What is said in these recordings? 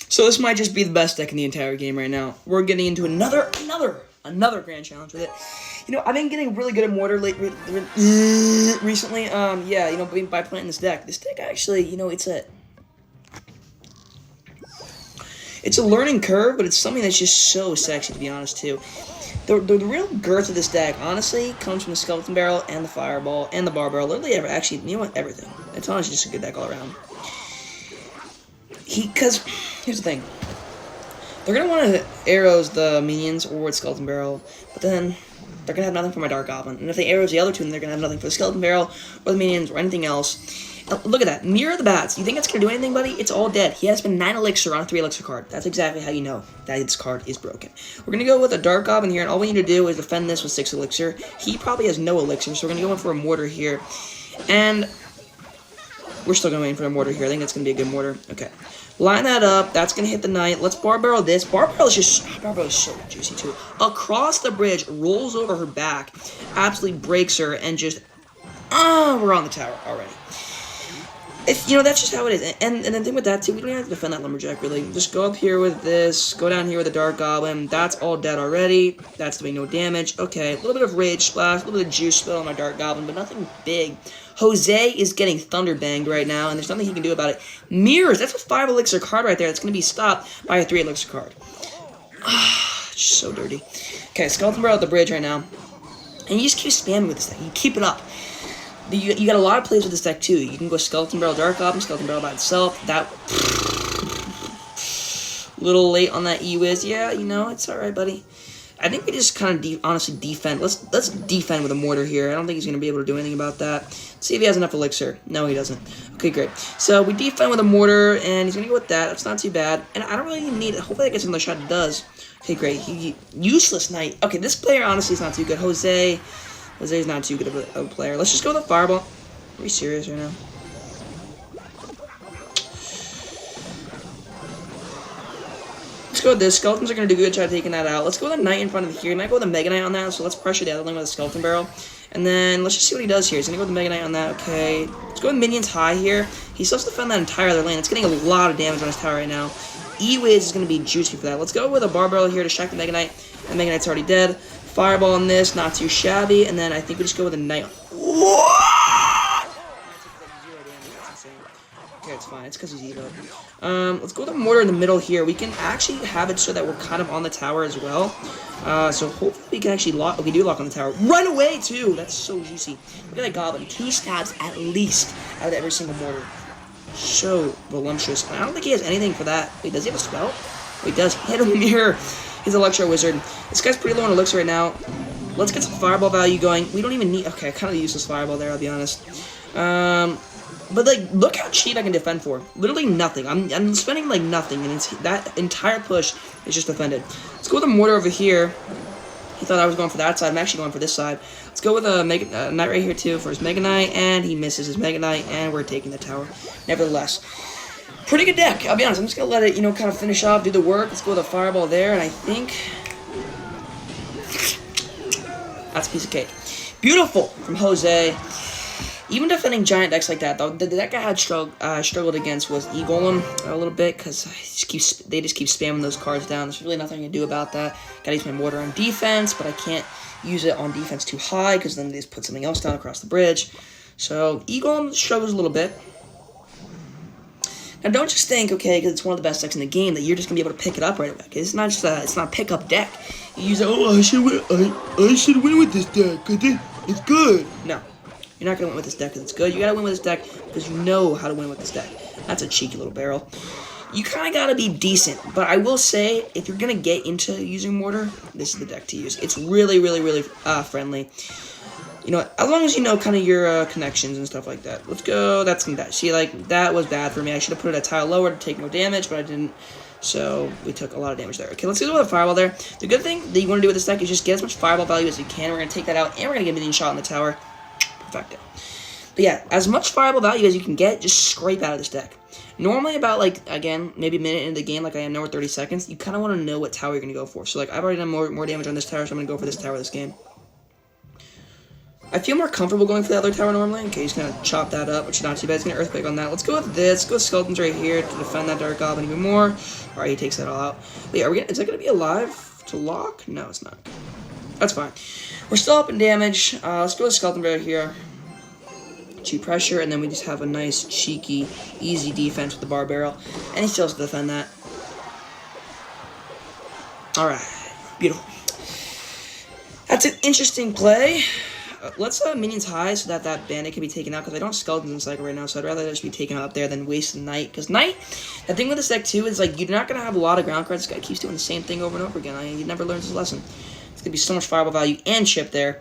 So this might just be the best deck in the entire game right now. We're getting into another grand challenge with it. You know, I've been getting really good at Mortar recently. Yeah, you know, by playing this deck. This deck actually, you know, it's a learning curve, but it's something that's just so sexy, to be honest, too. The real girth of this deck, honestly, comes from the Skeleton Barrel and the Fireball and the Bar Barrel. Literally, actually, you know what? Everything. It's honestly just a good deck all around. Because, here's the thing. They're going to want to arrows the minions or with Skeleton Barrel, but then they're going to have nothing for my Dark Goblin. And if they arrows the other two, then they're going to have nothing for the Skeleton Barrel or the minions or anything else. Look at that. Mirror the Bats. You think that's going to do anything, buddy? It's all dead. He has to spend 9 elixir on a 3 elixir card. That's exactly how you know that this card is broken. We're going to go with a Dark Goblin here, and all we need to do is defend this with 6 elixir. He probably has no elixir, so we're going to go in for a Mortar here. And we're still going to go in for a Mortar here. I think that's going to be a good Mortar. Okay. Line that up. That's going to hit the Knight. Let's Bar Barrel this. Bar Barrel is so juicy, too. Across the bridge, rolls over her back, absolutely breaks her, and just, we're on the tower already. You know, that's just how it is. And the thing with that, too, we don't have to defend that Lumberjack, really. Just go up here with this, go down here with the Dark Goblin. That's all dead already. That's doing no damage. Okay, a little bit of Rage Splash, a little bit of Juice Spill on my Dark Goblin, but nothing big. Jose is getting Thunder Banged right now, and there's nothing he can do about it. Mirrors, that's a 5 elixir card right there. That's going to be stopped by a 3 elixir card. So dirty. Okay, Skeleton Barrel at the bridge right now. And you just keep spamming with this thing. You keep it up. You got a lot of plays with this deck, too. You can go Skeleton Barrel, Dark Goblin, Skeleton Barrel by itself. That... little late on that E-Wiz. Yeah, you know, it's alright, buddy. I think we just kind of honestly defend. Let's defend with a Mortar here. I don't think he's going to be able to do anything about that. Let's see if he has enough elixir. No, he doesn't. Okay, great. So we defend with a Mortar, and he's going to go with that. That's not too bad. And I don't really need it. Hopefully that gets another shot. It does. Okay, great. Useless Knight. Okay, this player honestly is not too good. Jose's not too good of a player. Let's just go with a Fireball. Are we serious right now? Let's go with this. Skeletons are going to do a good job taking that out. Let's go with a Knight in front of here. Knight go with a Mega Knight on that, so let's pressure the other lane with a Skeleton Barrel. And then let's just see what he does here. He's going to go with the Mega Knight on that. Okay. Let's go with Minions high here. He still has to defend that entire other lane. It's getting a lot of damage on his tower right now. E-Wiz is going to be juicy for that. Let's go with a Bar Barrel here to distract the Mega Knight. The Mega Knight's already dead. Fireball on this, not too shabby. And then I think we just go with a Knight. What? Okay, it's fine. It's because he's evil. Let's go with a Mortar in the middle here. We can actually have it so that we're kind of on the tower as well. So hopefully we can actually lock. We do lock on the tower. Run away, too! That's so juicy. Look at that Goblin. 2 stabs at least out of every single Mortar. So voluptuous. I don't think he has anything for that. Wait, does he have a spell? Wait, he does. He had a mirror. He's a Electro Wizard. This guy's pretty low on elixir right now. Let's get some Fireball value going. We don't even need... Okay, kind of useless Fireball there, I'll be honest. But, like, look how cheap I can defend for. Literally nothing. I'm spending, like, nothing, and that entire push is just defended. Let's go with a Mortar over here. He thought I was going for that side. I'm actually going for this side. Let's go with a Knight right here, too, for his Mega Knight, and he misses his Mega Knight, and we're taking the tower. Nevertheless, pretty good deck. I'll be honest. I'm just going to let it, you know, kind of finish off, do the work. Let's go with a Fireball there, and I think... that's a piece of cake. Beautiful from Jose. Even defending giant decks like that, though, the deck I had struggled against was E-Golem a little bit, because they just keep spamming those cards down. There's really nothing I can do about that. Gotta use my Mortar on defense, but I can't use it on defense too high, because then they just put something else down across the bridge. So, E-Golem struggles a little bit. Now, don't just think, okay, because it's one of the best decks in the game, that you're just going to be able to pick it up right away. It's not just it's not a pick-up deck. You use it, oh, I should win with this deck, because it's good. No. You're not going to win with this deck because it's good. You got to win with this deck because you know how to win with this deck. That's a cheeky little barrel. You kind of got to be decent. But I will say, if you're going to get into using Mortar, this is the deck to use. It's really, really, really friendly. You know, as long as you know kind of your connections and stuff like that. Let's go. That's that. See, like, that was bad for me. I should have put it a tile lower to take no damage, but I didn't. So, we took a lot of damage there. Okay, let's go with a Fireball there. The good thing that you want to do with this deck is just get as much Fireball value as you can. We're going to take that out, and we're going to get a minion shot on the tower. Perfecto. But yeah, as much Fireball value as you can get, just scrape out of this deck. Normally about, like, again, maybe a minute into the game, like I am now, or 30 seconds, you kind of want to know what tower you're going to go for. So, like, I've already done more damage on this tower, so I'm going to go for this tower this game. I feel more comfortable going for the other tower normally. Okay, he's gonna chop that up, which is not too bad. He's gonna Earthquake on that. Let's go with this. Let's go with Skeletons right here to defend that Dark Goblin even more. Alright, he takes that all out. Wait, is that gonna be alive to lock? No, it's not. That's fine. We're still up in damage. Let's go with Skeleton right here. Cheap pressure, and then we just have a nice, cheeky, easy defense with the Bar Barrel. And he still has to defend that. Alright, beautiful. That's an interesting play. Let's minions high so that that bandit can be taken out, because I don't have skeletons in cycle right now, so I'd rather just be taken out up there than waste the knight. Because knight, the thing with this deck too is like you're not gonna have a lot of ground cards. This guy keeps doing the same thing over and over again. He never learns his lesson. It's gonna be so much fireball value and chip there.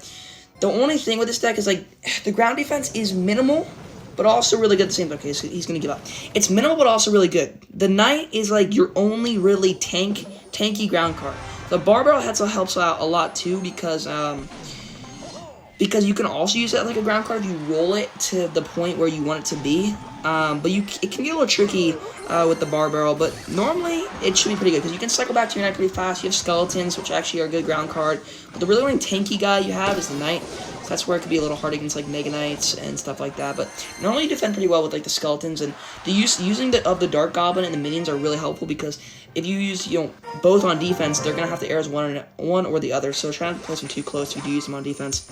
The only thing with this deck is like the ground defense is minimal, but also really good at the same time. Okay, so he's gonna give up. It's minimal, but also really good. The knight is like your only really tanky ground card. The Bar Barrel helps out a lot too because you can also use it like a ground card if you roll it to the point where you want it to be. But it can get a little tricky with the Bar Barrel, but normally it should be pretty good because you can cycle back to your knight pretty fast. You have skeletons, which actually are a good ground card, but the really only tanky guy you have is the knight. So that's where it could be a little hard against like Mega Knights and stuff like that. But normally you defend pretty well with like the skeletons, and using the Dark Goblin and the minions are really helpful because if you use both on defense, they're gonna have to arrows one or the other. So try not to place them too close if you do use them on defense.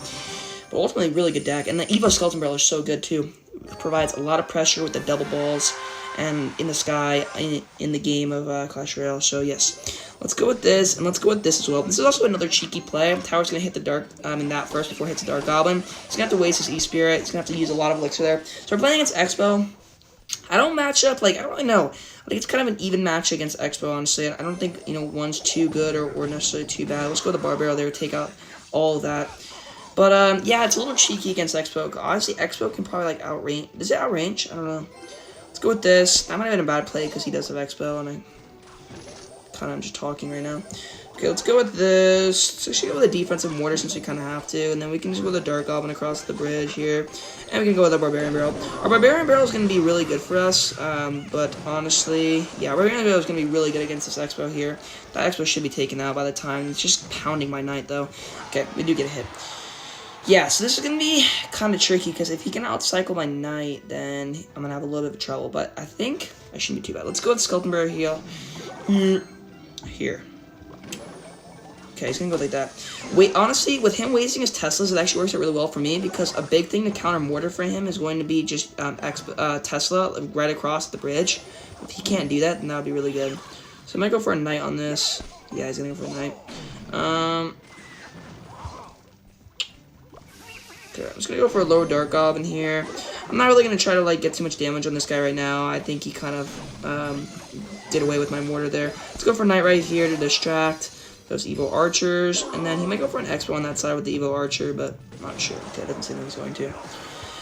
But ultimately, really good deck. And the Evo Skeleton Barrel is so good, too. It provides a lot of pressure with the double balls and in the sky in the game of Clash Royale. So, yes. Let's go with this, and let's go with this as well. This is also another cheeky play. Tower's going to hit the Dark in that first before it hits the Dark Goblin. He's going to have to waste his E-Spirit. He's going to have to use a lot of Elixir there. So, we're playing against Expo. I don't match up, I don't really know. I think it's kind of an even match against Expo, honestly. I don't think, one's too good or necessarily too bad. Let's go with the Bar Barrel there, take out all of that. But, yeah, it's a little cheeky against Expo. Honestly, Expo can probably, outrange. Does it outrange? I don't know. Let's go with this. That might have been a bad play because he does have Expo, and I'm just talking right now. Okay, let's go with this. So we should go with a defensive mortar since we kind of have to, and then we can just go with a Dark Goblin across the bridge here, and we can go with a Barbarian Barrel. Our Barbarian Barrel is going to be really good for us, but honestly, yeah, Barbarian Barrel is going to be really good against this Expo here. That Expo should be taken out by the time. It's just pounding my knight, though. Okay, we do get a hit. Yeah, so this is going to be kind of tricky, because if he can outcycle my knight, then I'm going to have a little bit of trouble, but I think I shouldn't be too bad. Let's go with Skeleton Barrel here. Okay, he's going to go like that. Wait, honestly, with him wasting his Teslas, it actually works out really well for me, because a big thing to counter Mortar for him is going to be just Tesla right across the bridge. If he can't do that, then that would be really good. So I might go for a knight on this. Yeah, he's going to go for a knight. Okay, I'm just going to go for a lower Dark Goblin here. I'm not really going to try to get too much damage on this guy right now. I think he kind of did away with my Mortar there. Let's go for Knight right here to distract those evil archers. And then he might go for an Expo on that side with the evil archer, but I'm not sure. Okay, it doesn't seem like he's going to.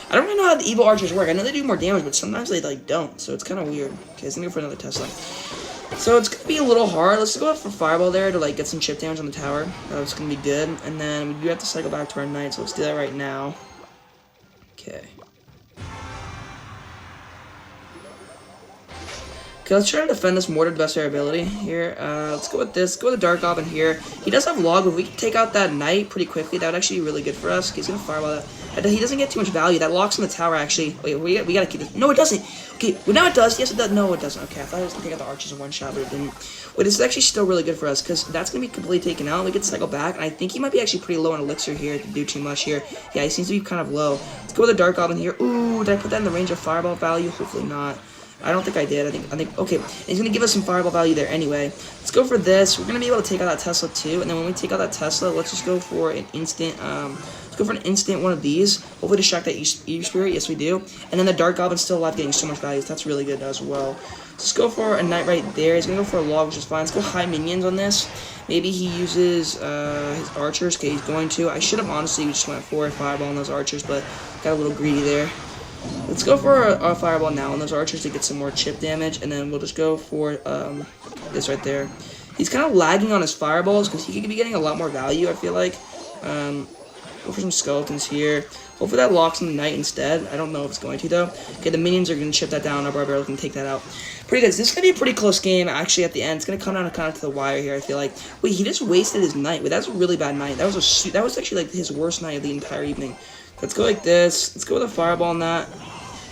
I don't really know how the evil archers work. I know they do more damage, but sometimes they don't. So it's kind of weird. Okay, he's going to go for another Tesla. So it's going to be a little hard. Let's go for Fireball there to get some chip damage on the tower. That's going to be good. And then we do have to cycle back to our knight, so let's do that right now. Okay. Okay, let's try to defend this Mortar to the best of our ability here. Let's go with this. Let's go with the Dark Goblin here. He does have Log, but if we can take out that knight pretty quickly, that would actually be really good for us. He's going to Fireball that. He doesn't get too much value. That locks on the tower, actually. Wait, we got to keep this. No, it doesn't. Okay, well, now it does. Yes, it does. No, it doesn't. Okay, I thought I was going to take out the archers in one shot, but it didn't. Wait, this is actually still really good for us, because that's going to be completely taken out. We can cycle back, and I think he might be actually pretty low on Elixir here to do too much here. Yeah, he seems to be kind of low. Let's go with the Dark Goblin here. Ooh, did I put that in the range of Fireball value? Hopefully not. I don't think I did. I think, okay. He's going to give us some Fireball value there anyway. Let's go for this. We're going to be able to take out that Tesla too, and then when we take out that Tesla, let's just go for an instant, let's go for an instant one of these. Hopefully distract that E-Spirit. Yes, we do. And then the Dark Goblin's still alive, getting so much value. So that's really good as well. Let's go for a knight right there. He's going to go for a log, which is fine. Let's go high minions on this. Maybe he uses his archers. Okay, he's going to. I should have honestly just went for a Fireball on those archers, but got a little greedy there. Let's go for a Fireball now on those archers to get some more chip damage, and then we'll just go for this right there. He's kind of lagging on his Fireballs because he could be getting a lot more value, I feel like. Go for some skeletons here. Hopefully that locks in the knight instead. I don't know if it's going to, though. Okay, the minions are going to chip that down. Our Barbarians can take that out. Pretty good. This is going to be a pretty close game, actually, at the end. It's going to come down kind of to the wire here, I feel like. Wait, he just wasted his knight. Wait, that's a really bad knight. That was actually, his worst knight of the entire evening. Let's go like this. Let's go with a fireball on that.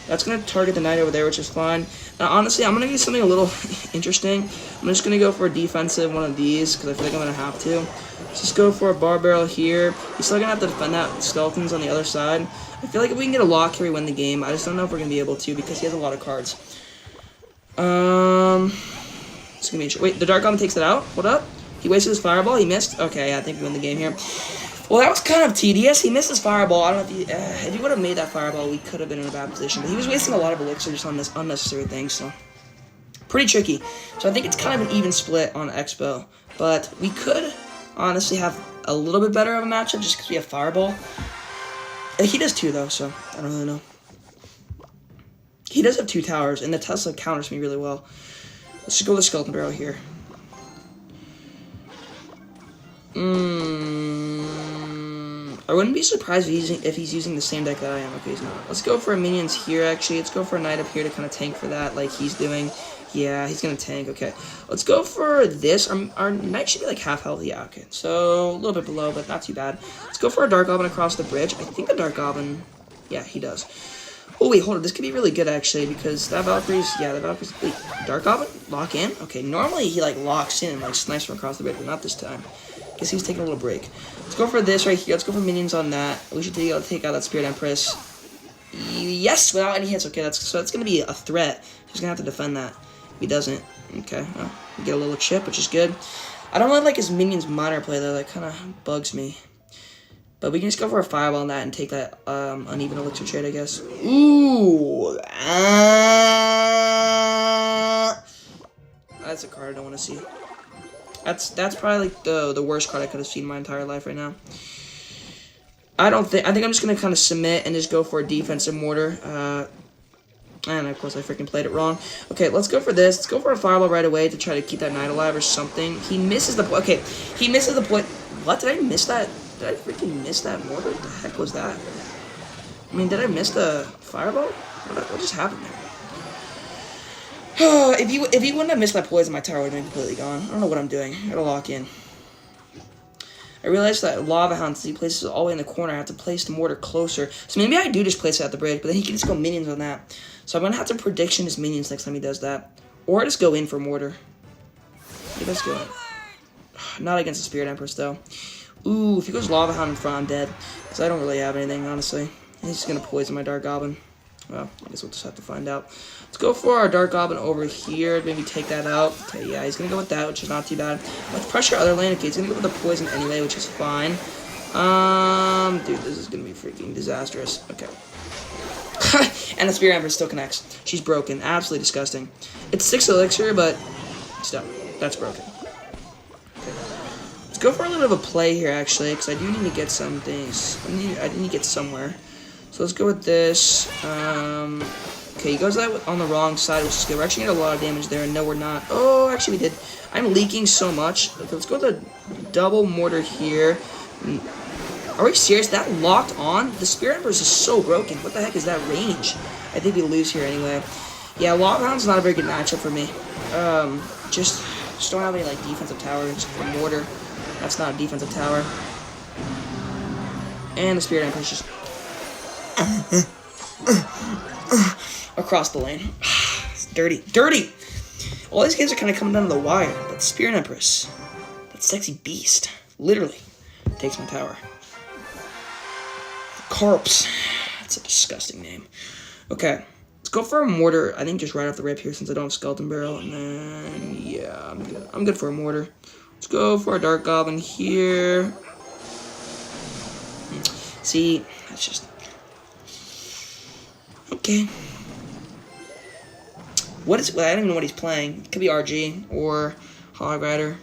That's going to target the knight over there, which is fine. Now, honestly, I'm going to do something a little interesting. I'm just going to go for a defensive one of these, because I feel like I'm going to have to. Let's just go for a bar barrel here. He's still going to have to defend that skeletons on the other side. I feel like if we can get a lock here, we win the game. I just don't know if we're going to be able to, because he has a lot of cards. It's going to be... Wait, the Dark Goblin takes it out? Hold up. He wasted his fireball. He missed. Okay, yeah, I think we win the game here. Well, that was kind of tedious. He missed his fireball. I don't know if he would have made that fireball, we could have been in a bad position. But he was wasting a lot of elixir just on this unnecessary thing, so pretty tricky. So I think it's kind of an even split on Expo. But we could honestly have a little bit better of a matchup just because we have fireball. He does too, though, so I don't really know. He does have 2 towers, and the Tesla counters me really well. Let's just go with the skeleton barrel here. I wouldn't be surprised if he's using the same deck that I am. Okay, he's not. Let's go for minions here, actually. Let's go for a knight up here to kind of tank for that, like he's doing. Yeah, he's going to tank. Okay. Let's go for this. Our knight should be like half health. Yeah, okay. So, a little bit below, but not too bad. Let's go for a Dark Goblin across the bridge. I think the Dark Goblin... Yeah, he does. Oh, wait, hold on. This could be really good, actually, because that Valkyrie's... Yeah, the Valkyrie's... Wait, Dark Goblin? Lock in? Okay, normally he, like, locks in and, like, snipes from across the bridge, but not this time. Guess he was taking a little break. Let's go for this right here. Let's go for minions on that. We should be able to take out that Spirit Empress. Yes, without any hits. Okay, so that's going to be a threat. He's going to have to defend that. If he doesn't, okay, well, we get a little chip, which is good. I don't really like his minions minor play, though. That kind of bugs me. But we can just go for a fireball on that and take that uneven elixir trade, I guess. Ooh. That's a card I don't want to see. That's probably like the worst card I could have seen in my entire life right now. I think I'm just gonna kind of submit and just go for a defensive mortar. And of course I freaking played it wrong. Okay, let's go for this. Let's go for a fireball right away to try to keep that knight alive or something. He misses the point. Okay, he misses the point. What? Did I miss that? Did I freaking miss that mortar? What the heck was that? I mean, did I miss the fireball? What just happened there? If he wouldn't have missed my poison, my tower would have been completely gone. I don't know what I'm doing. I gotta lock in. I realized that Lava Hound, since he places it all the way in the corner, I have to place the mortar closer. So maybe I do just place it at the bridge, but then he can just go minions on that. So I'm gonna have to prediction his minions next time he does that. Or just go in for mortar. He does go in. Not against the Spirit Empress, though. Ooh, if he goes Lava Hound in front, I'm dead. Because I don't really have anything, honestly. He's just gonna poison my Dark Goblin. Well, I guess we'll just have to find out. Let's go for our Dark Goblin over here. Maybe take that out. Okay, yeah, he's going to go with that, which is not too bad. Let's pressure other lane. Okay, he's going to go with the poison anyway, which is fine. Dude, this is going to be freaking disastrous. Okay. And the Spirit Empress still connects. She's broken. Absolutely disgusting. It's 6 elixir, but still, that's broken. Okay. Let's go for a little bit of a play here, actually, because I do need to get some things. I need to get somewhere. So let's go with this. Okay, he goes that on the wrong side, which is good. We're actually getting a lot of damage there, and no, we're not. Oh, actually, we did. I'm leaking so much. Okay, let's go with the double mortar here. Are we serious? That locked on? The Spirit Empress is so broken. What the heck is that range? I think we lose here anyway. Yeah, Lava Hound's not a very good matchup for me. Just don't have any, like, defensive towers for mortar. That's not a defensive tower. And the Spirit Empress just... across the lane. It's dirty. Dirty! All these games are kind of coming down to the wire, but Spirit Empress, that sexy beast, literally takes my tower. Carps. That's a disgusting name. Okay, let's go for a mortar. I think just right off the rip here since I don't have skeleton barrel, and then yeah, I'm good. I'm good for a mortar. Let's go for a Dark Goblin here. See, that's just okay. What is? Well, I don't even know what he's playing. It could be RG or Hog Rider.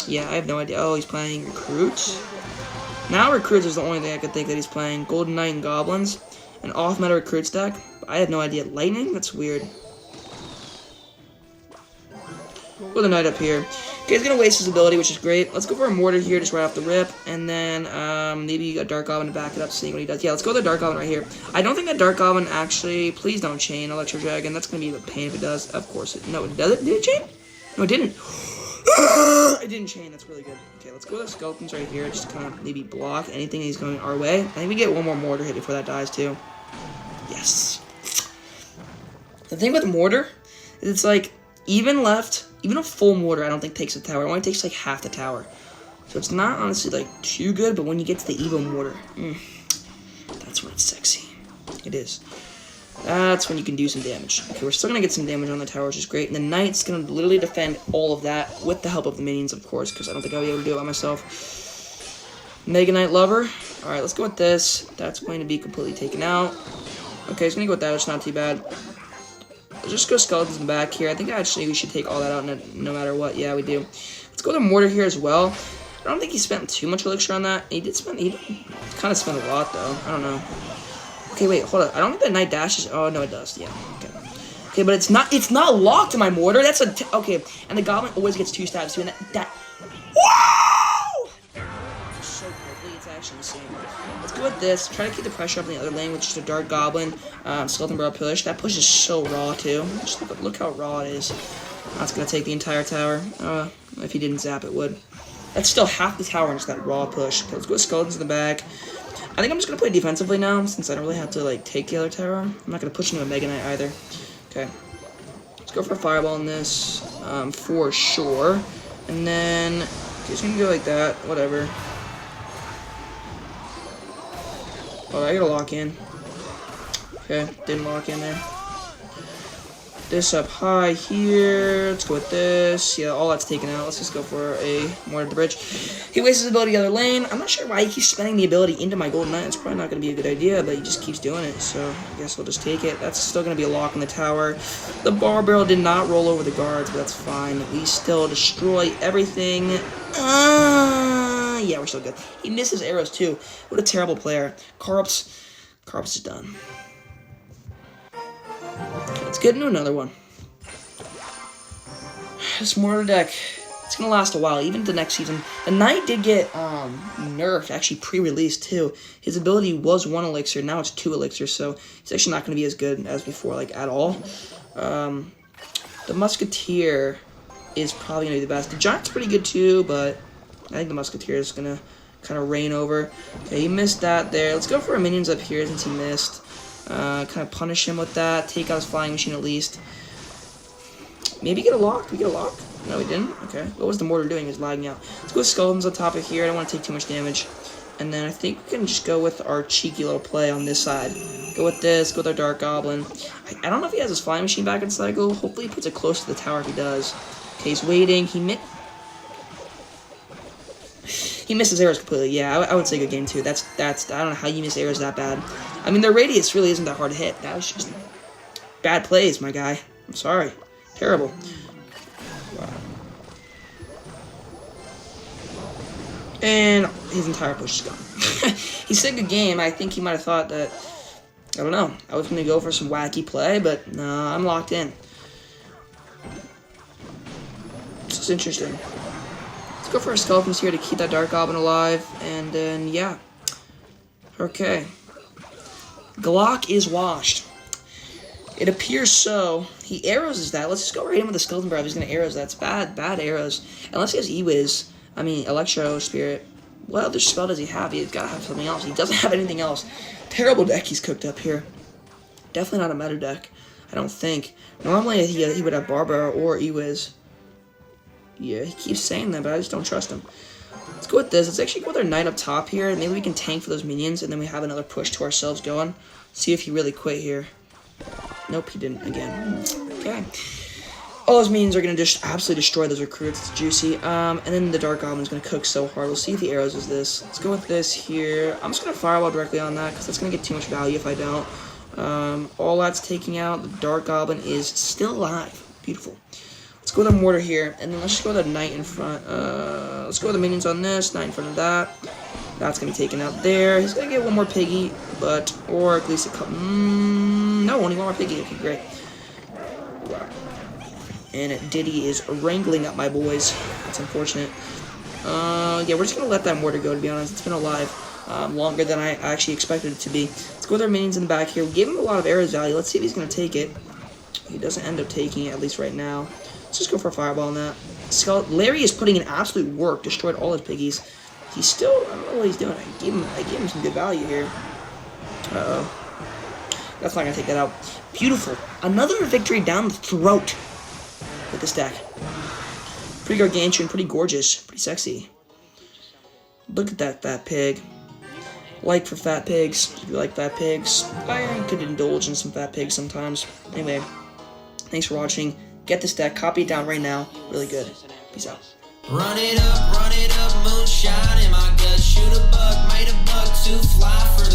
Yeah, I have no idea. Oh, he's playing Recruits. Now Recruits is the only thing I could think that he's playing. Golden Knight and Goblins. An off-meta Recruits deck. I had no idea. Lightning? That's weird. With a Knight up here. Okay, he's going to waste his ability, which is great. Let's go for a Mortar here, just right off the rip. And then maybe a Dark Goblin to back it up, seeing what he does. Yeah, let's go with the Dark Goblin right here. I don't think that Dark Goblin actually... Please don't chain Electro Dragon. That's going to be a pain if it does. Of course. No, does it? Did it chain? No, it didn't. I didn't chain. That's really good. Okay, let's go with the skeletons right here. Just kind of maybe block anything he's going our way. I think we get one more mortar hit before that dies too. Yes. The thing with mortar is it's like even a full mortar I don't think takes the tower. It only takes like half the tower. So it's not honestly like too good, but when you get to the Evo mortar, that's when it's sexy. It is. That's when you can do some damage. Okay, we're still going to get some damage on the tower, which is great. And the Knight's going to literally defend all of that with the help of the minions, of course, because I don't think I'll be able to do it by myself. Mega Knight Lover. Alright, let's go with this. That's going to be completely taken out. Okay, he's going to go with that. It's not too bad. Let's just go Skeletons in the back here. I think actually we should take all that out no matter what. Yeah, we do. Let's go to Mortar here as well. I don't think he spent too much elixir on that. He kind of spent a lot, though. I don't know. Okay, wait, hold on. I don't think that Knight dashes. Oh, no, it does. Yeah, okay. Okay, but it's not locked to my mortar. That's okay, and the Goblin always gets 2 stabs, too, and that wow! It's so quickly, it's actually insane. Let's go with this. Try to keep the pressure up in the other lane with just a Dark Goblin, Skeleton Barrel push. That push is so raw, too. Just look how raw it is. That's going to take the entire tower. If he didn't zap, it would. That's still half the tower and just that raw push. Okay, let's go with Skeletons in the back. I think I'm just going to play defensively now, since I don't really have to, like, take the other tower. I'm not going to push into a Mega Knight either. Okay. Let's go for a Fireball in this, for sure. And then, okay, just going to go like that, whatever. Oh, I got to lock in. Okay, didn't lock in there. This up high here. Let's go with this. Yeah, all that's taken out. Let's just go for a Mortar the Bridge. He wastes his ability the other lane. I'm not sure why he keeps spending the ability into my Golden Knight. It's probably not going to be a good idea, but he just keeps doing it. So I guess we'll just take it. That's still going to be a lock in the tower. The Bar Barrel did not roll over the guards, but that's fine. We still destroy everything. Yeah, we're still good. He misses arrows too. What a terrible player. Carps is done. Let's get into another one. This Mortar deck, it's going to last a while, even the next season. The Knight did get nerfed, actually pre-released too. His ability was 1 elixir, now it's 2 elixirs, so he's actually not going to be as good as before, like, at all. The Musketeer is probably going to be the best. The Giant's pretty good too, but I think the Musketeer is going to kind of reign over. Okay, he missed that there. Let's go for our minions up here since he missed. Kind of punish him with that. Take out his Flying Machine at least. Maybe get a lock. Did we get a lock? No, we didn't. Okay. What was the Mortar doing? He was lagging out. Let's go with Skeletons on top of here. I don't want to take too much damage. And then I think we can just go with our cheeky little play on this side. Go with this. Go with our Dark Goblin. I don't know if he has his Flying Machine back in cycle. Hopefully he puts it close to the tower if he does. Okay, he's waiting. He missed his arrows completely. Yeah, I would say good game too. That's I don't know how you miss arrows that bad. I mean, their radius really isn't that hard to hit. That was just bad plays, my guy. I'm sorry. Terrible. Wow. And his entire push is gone. He said good game. I think he might have thought that, I don't know, I was going to go for some wacky play, but no, I'm locked in. This is interesting. Go for our Skeletons here to keep that Dark Goblin alive, and then, yeah. Okay. Glock is washed. It appears so. He arrows that. Let's just go right in with the Skeleton Barrel. He's going to arrows. That's bad arrows. Unless he has E-Wiz. I mean, Electro Spirit. What other spell does he have? He's got to have something else. He doesn't have anything else. Terrible deck he's cooked up here. Definitely not a meta deck. I don't think. Normally he would have Barbara or E-Wiz. Yeah, he keeps saying that, but I just don't trust him. Let's go with this. Let's actually go with our Knight up top here. Maybe we can tank for those minions, and then we have another push to ourselves going. See if he really quit here. Nope, he didn't again. Okay. All those minions are going to just absolutely destroy those recruits. It's juicy. And then the Dark Goblin is going to cook so hard. We'll see if he arrows is this. Let's go with this here. I'm just going to Fireball directly on that, because that's going to get too much value if I don't. All that's taking out. The Dark Goblin is still alive. Beautiful. Let's go with the Mortar here, and then let's just go with the Knight in front. Let's go with the minions on this, Knight in front of that. That's going to be taken out there. He's going to get one more piggy, or at least a couple. No, only one more piggy. Okay, great. Wow. And Diddy is wrangling up my boys. That's unfortunate. Yeah, we're just going to let that Mortar go, to be honest. It's been alive longer than I actually expected it to be. Let's go with our minions in the back here. We gave him a lot of arrows value. Let's see if he's going to take it. He doesn't end up taking it, at least right now. Let's just go for a Fireball on that. Larry is putting in absolute work. Destroyed all his piggies. He's still, I don't know what he's doing. I gave him some good value here. That's not gonna take that out. Beautiful. Another victory down the throat with this deck. Pretty gargantuan, pretty gorgeous, pretty sexy. Look at that fat pig. Like for fat pigs, if you like fat pigs. I could indulge in some fat pigs sometimes. Anyway, thanks for watching. Get this deck, copy it down right now. Really good. Peace out. Run it up, moonshine in my gut. Shoot a buck, made a buck to fly for